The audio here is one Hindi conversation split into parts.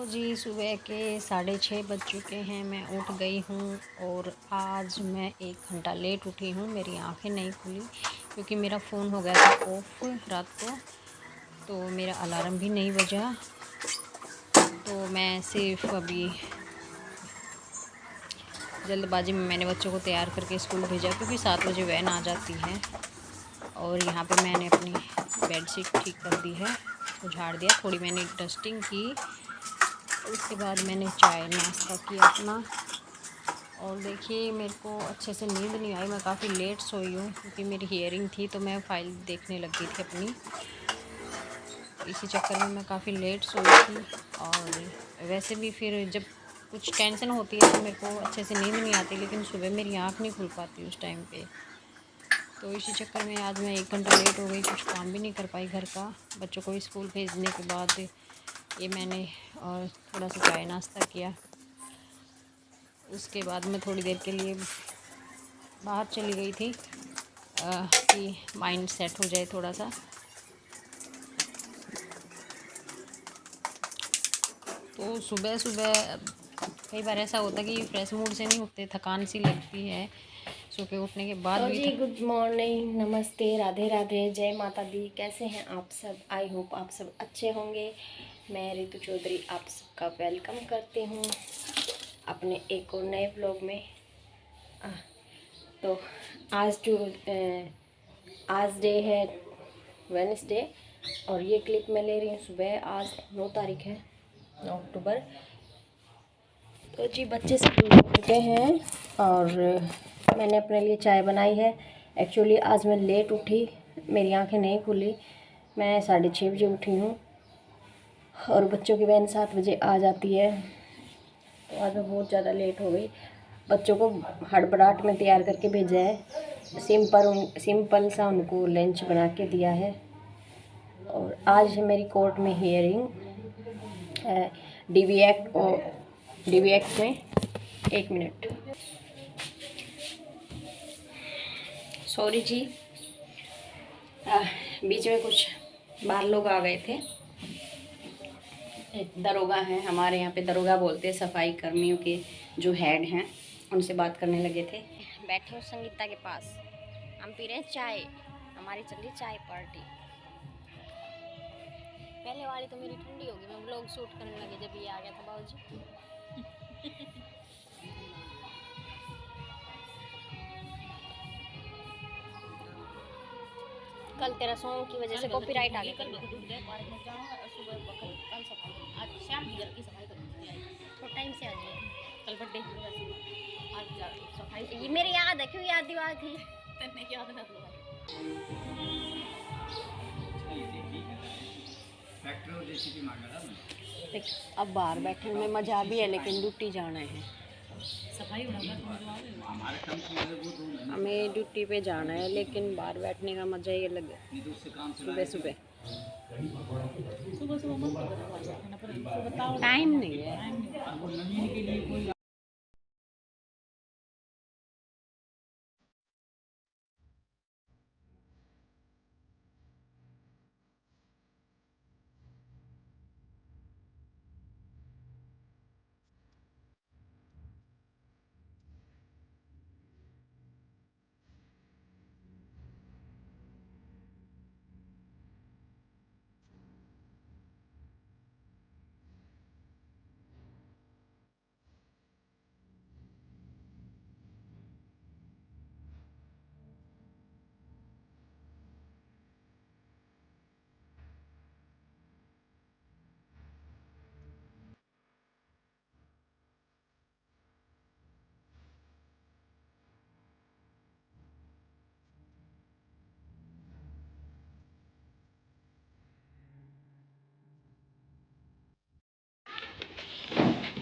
जी सुबह के 6:30 बज चुके हैं। मैं उठ गई हूँ और आज मैं 1 घंटा लेट उठी हूँ। मेरी आंखें नहीं खुली क्योंकि मेरा फ़ोन हो गया था ऑफ रात को, तो मेरा अलार्म भी नहीं बजा। तो मैं सिर्फ अभी जल्दबाजी में मैंने बच्चों को तैयार करके स्कूल भेजा क्योंकि 7 बजे वैन आ जाती है। और यहाँ पे मैंने अपनी बेडशीट ठीक कर दी है, उसको झाड़ दिया, थोड़ी मैंने डस्टिंग की। उसके बाद मैंने चाय नाश्ता किया अपना। और देखिए मेरे को अच्छे से नींद नहीं आई, मैं काफ़ी लेट सोई हूँ क्योंकि मेरी हियरिंग थी तो मैं फ़ाइल देखने लग गई थी अपनी। इसी चक्कर में मैं काफ़ी लेट सोई थी। और वैसे भी फिर जब कुछ टेंशन होती है तो मेरे को अच्छे से नींद नहीं आती, लेकिन सुबह मेरी आँख नहीं खुल पाती उस टाइम पे। तो इसी चक्कर में आज मैं 1 घंटा लेट हो गई, कुछ काम भी नहीं कर पाई घर का। बच्चों को स्कूल भेजने के बाद ये मैंने और थोड़ा सा चाय नाश्ता किया। उसके बाद मैं थोड़ी देर के लिए बाहर चली गई थी कि माइंड सेट हो जाए थोड़ा सा। तो सुबह सुबह कई बार ऐसा होता है कि फ्रेश मूड से नहीं उठते, थकान सी लगती है सुबह उठने के बाद तो भी। जी गुड मॉर्निंग, नमस्ते, राधे राधे, जय माता दी। कैसे हैं आप सब? आई होप आप सब अच्छे होंगे। मैं रितु चौधरी आप सबका वेलकम करती हूँ अपने एक और नए व्लॉग में। तो आज डे है वेडनेसडे और ये क्लिप मैं ले रही हूँ सुबह। आज 9 तारीख है, 9 अक्टूबर। तो जी बच्चे स्कूल जा चुके हैं और मैंने अपने लिए चाय बनाई है। एक्चुअली आज मैं लेट उठी, मेरी आंखें नहीं खुली। मैं 6:30 बजे उठी हूँ और बच्चों की वैन 7 बजे आ जाती है। तो आज मैं बहुत ज़्यादा लेट हो गई। बच्चों को हड़बड़ाहट में तैयार करके भेजा है। सिंपल सा उनको लंच बना के दिया है। और आज मेरी कोर्ट में हियरिंग है, DV एक्ट में। 1 मिनट, सॉरी जी। बीच में कुछ बाहर लोग आ गए थे। एक दरोगा हैं, हमारे यहाँ पे दरोगा बोलते हैं सफाई कर्मियों के जो हेड हैं, उनसे बात करने लगे थे। बैठे हो संगीता के पास, हम पी रहे हैं चाय, हमारी चल रही चाय पार्टी। पहले वाली तो मेरी ठंडी होगी, मैं ब्लॉग शूट करने लगी जब ये आ गया था बाबूजी। कल तेरा सॉन्ग की वजह से कॉपीराइट आ गया। कल शाम की सफाई थोड़ा टाइम से आ जाए, कल बर्थडे आज सफाई। ये मेरी याद है, क्यों याद दिवार थी तेने याद ना अब बाहर बैठने में मज़ा भी है, लेकिन ड्यूटी जाना है। हमें ड्यूटी पे जाना है, लेकिन बाहर बैठने का मज़ा ही अलग है। सुबह सुबह टाइम नहीं है।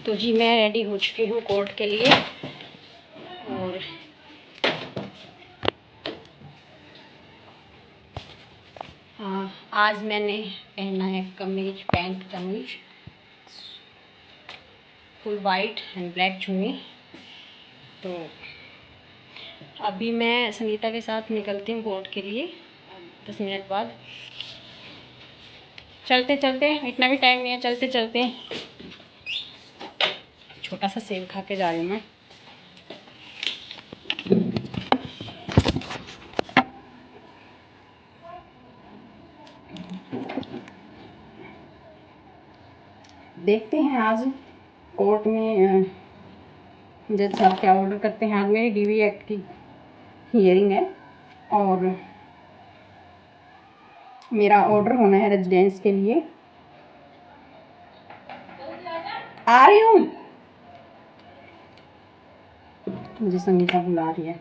तो जी मैं रेडी हो चुकी हूँ कोर्ट के लिए। और आज मैंने पहना है कमीज, पैंट कमीज, फुल वाइट एंड ब्लैक चुन्नी। तो अभी मैं संगीता के साथ निकलती हूँ कोर्ट के लिए 10 मिनट बाद। चलते चलते, इतना भी टाइम नहीं है, चलते चलते छोटा सा सेब खा के जा रही हूँ मैं। देखते हैं आज कोर्ट में जज साहब क्या ऑर्डर करते हैं। आज मेरी डीवी एक्ट की हियरिंग है और मेरा ऑर्डर होना है रेजिडेंस के लिए। आ रही हूँ, मुझे संगीता बुला रही है।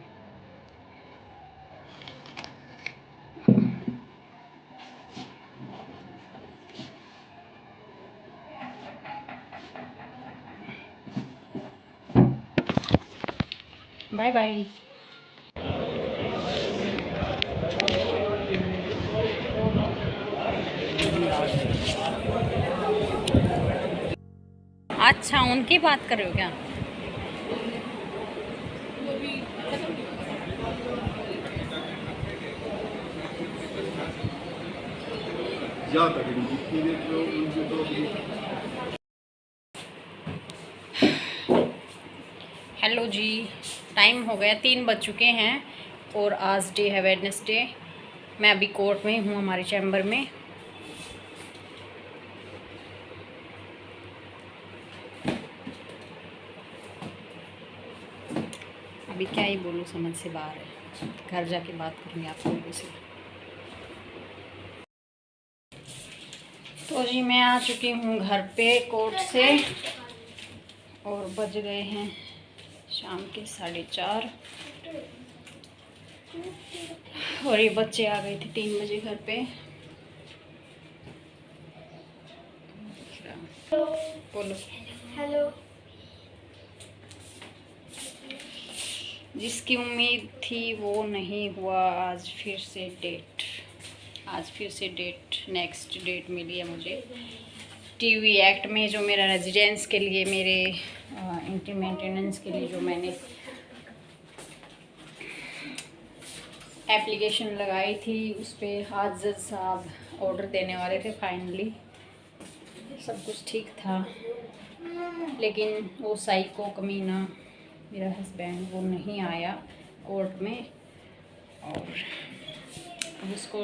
Bye bye. अच्छा, उनकी बात कर रहे हो क्या? हेलो जी, टाइम हो गया, 3 बज चुके हैं और आज डे है वेडनेसडे। मैं अभी कोर्ट में हूँ, हमारे चैम्बर में। अभी क्या ही बोलूँ, समझ से बाहर है। घर जाके बात करूँगी आप लोगों से। तो जी मैं आ चुकी हूँ घर पे कोर्ट से और बज गए हैं शाम के 4:30 और ये बच्चे आ गए थे 3 बजे घर पे। बोलो हेलो। जिसकी उम्मीद थी वो नहीं हुआ। आज फिर से डेट नेक्स्ट डेट मिली है मुझे टीवी एक्ट में। जो मेरा रेजिडेंस के लिए, मेरे इंटी मेंटेनेंस के लिए जो मैंने एप्लीकेशन लगाई थी, उस पर आज जज साहब ऑर्डर देने वाले थे। फाइनली सब कुछ ठीक था, लेकिन वो साइको कमीना मेरा हस्बैंड वो नहीं आया कोर्ट में और उसको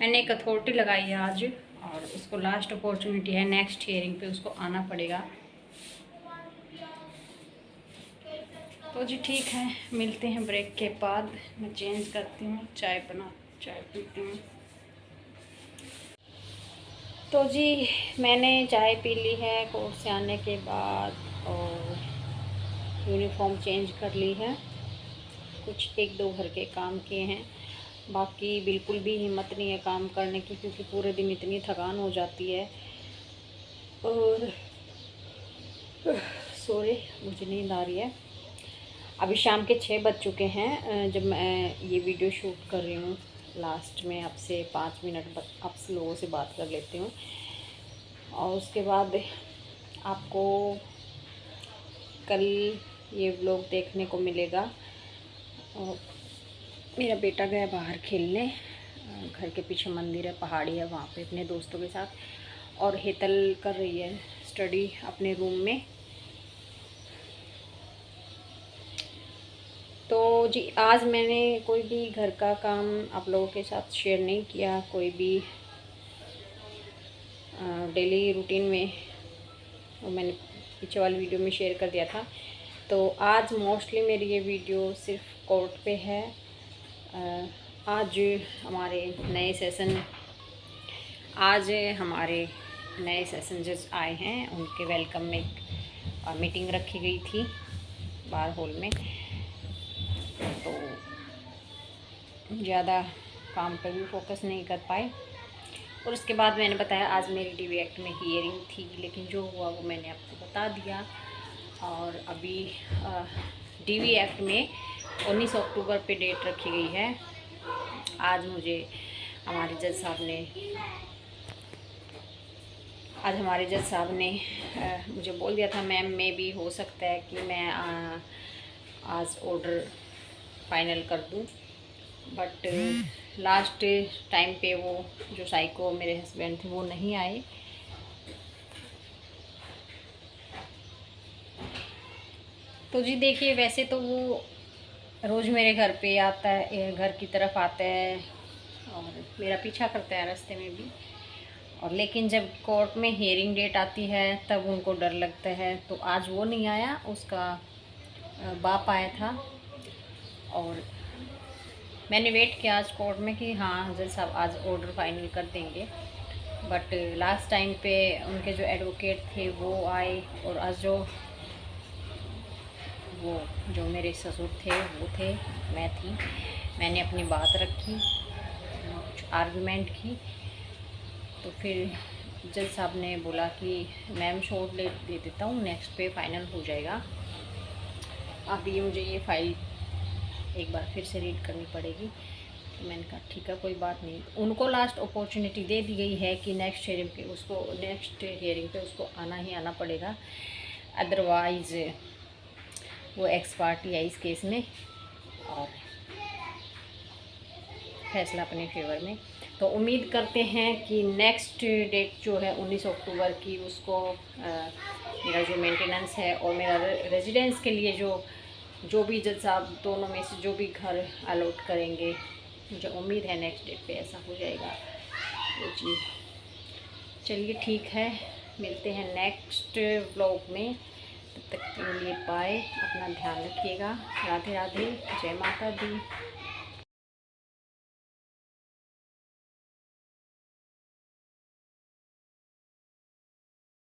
मैंने एक अथॉरिटी लगाई है आज और उसको लास्ट अपॉर्चुनिटी है, नेक्स्ट हियरिंग पे उसको आना पड़ेगा। तो जी ठीक है, मिलते हैं ब्रेक के बाद। मैं चेंज करती हूँ, चाय पीती हूँ। तो जी मैंने चाय पी ली है कोर्ट से आने के बाद और यूनिफॉर्म चेंज कर ली है। कुछ 1-2 घर के काम किए हैं, बाकी बिल्कुल भी हिम्मत नहीं है काम करने की, क्योंकि पूरे दिन इतनी थकान हो जाती है। और सॉरी, मुझे नींद आ रही है। अभी शाम के 6 बज चुके हैं जब मैं ये वीडियो शूट कर रही हूँ। लास्ट में आपसे 5 मिनट आपसे लोगों से बात कर लेती हूँ और उसके बाद आपको कल ये व्लॉग देखने को मिलेगा। और मेरा बेटा गया बाहर खेलने, घर के पीछे मंदिर है, पहाड़ी है, वहाँ पे अपने दोस्तों के साथ। और हेतल कर रही है स्टडी अपने रूम में। तो जी आज मैंने कोई भी घर का काम आप लोगों के साथ शेयर नहीं किया, कोई भी डेली रूटीन में, वो मैंने पीछे वाली वीडियो में शेयर कर दिया था। तो आज मोस्टली मेरी ये वीडियो सिर्फ कोर्ट पे है। आज हमारे नए सेशन जज आए हैं, उनके वेलकम में एक मीटिंग रखी गई थी बार हॉल में। तो ज़्यादा काम पर भी फोकस नहीं कर पाए। और उसके बाद मैंने बताया आज मेरी डीवी एक्ट में हियरिंग थी, लेकिन जो हुआ वो मैंने आपको बता दिया। और अभी डीवी एक्ट में 19 अक्टूबर पे डेट रखी गई है। आज हमारे जज साहब ने मुझे बोल दिया था, मैम में भी हो सकता है कि मैं आज ऑर्डर फाइनल कर दूं, बट लास्ट टाइम पे वो जो साइको मेरे हस्बैंड थे वो नहीं आए। तो जी देखिए, वैसे तो वो रोज़ मेरे घर पे आता है, घर की तरफ आता है और मेरा पीछा करता है रास्ते में भी। और लेकिन जब कोर्ट में हियरिंग डेट आती है तब उनको डर लगता है, तो आज वो नहीं आया, उसका बाप आया था। और मैंने वेट किया आज कोर्ट में कि हाँ जज साहब आज ऑर्डर फाइनल कर देंगे, बट लास्ट टाइम पे उनके जो एडवोकेट थे वो आए, और आज जो मेरे ससुर थे वो थे, मैं थी, मैंने अपनी बात रखी, कुछ आर्गुमेंट की। तो फिर जज साहब ने बोला कि मैम शॉर्ट डेट दे देता हूँ, नेक्स्ट पे फाइनल हो जाएगा। अभी मुझे ये फाइल एक बार फिर से रीड करनी पड़ेगी। तो मैंने कहा ठीक है, कोई बात नहीं। उनको लास्ट अपॉर्चुनिटी दे दी गई है कि नेक्स्ट हियरिंग पे उसको आना ही आना पड़ेगा, अदरवाइज़ वो एक्स पार्टी है इस केस में और फैसला अपने फेवर में। तो उम्मीद करते हैं कि नेक्स्ट डेट जो है 19 अक्टूबर की, उसको मेरा जो मेंटेनेंस है और मेरा रेजिडेंस के लिए जो भी जज साहब दोनों में से जो भी घर अलॉट करेंगे, मुझे उम्मीद है नेक्स्ट डेट पे ऐसा हो जाएगा। तो जी चलिए ठीक है, मिलते हैं नेक्स्ट व्लॉग में। तब तक के लिए बाय, अपना ध्यान रखिएगा। राधे राधे, जय माता दी।